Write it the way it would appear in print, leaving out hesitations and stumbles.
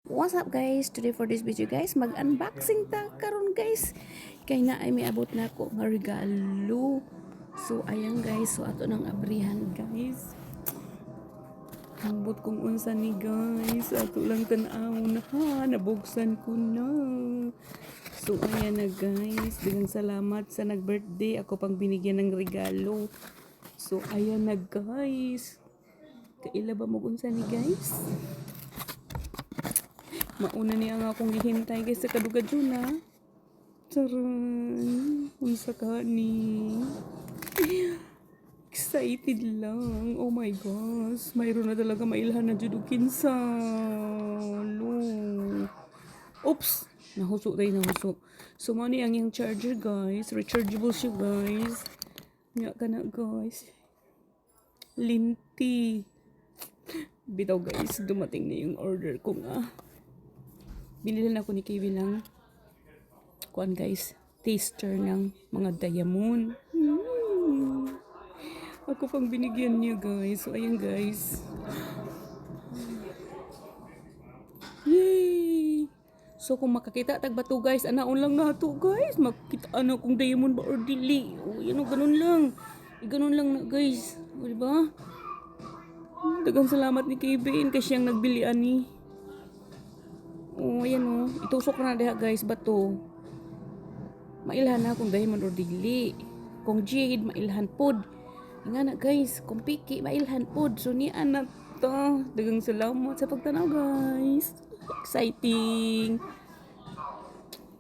What's up guys? Today for this video guys, mag-unboxing ta karon guys. Kay na ay may abot na ko nga regalo. So ayan guys, so ato nang abrihan guys. Ambot kung unsa ni guys, ato lang tan-aw na ha, nabuksan ko na. So ayan na guys, daghang salamat sa nag-birthday ako pang binigyan ng regalo. So ayan na guys. Kaila ba mo unsa ni guys? Mauna niya nga akong gihintay guys sa kadugad yun ha. Charan. Unsa ka ni. Excited lang. Oh my gosh. Mayroon na talaga mailhan na jud og kinsa. Lo. Oops. Nahusok tayo nahusok. So mo ni ang yung charger guys. Rechargeable siya guys. Nga ka na guys. Linti. Bitaw guys. Dumating na yung order ko nga. Binilan ako ni Kiwi ng kuan guys, taster ng mga diamond. Ako pang binigyan niya guys. So ayan guys. Yay! So kung makakita tagba to guys, anaon lang nga to guys. Makita ano kung diamond ba or dili. O yan o, ganun lang. Ganun lang na guys. O diba? Dagang salamat ni Kevin kasi siyang nagbili ani. Oh, ayan oh. Itusok na diha guys, bato. Mailhan na kung diamond or dili. Kung jade, mailhan pod. Nga na guys, kung piki, mailhan pod. So ni anak to. Dagang salamat sa pagtanaw guys. Exciting.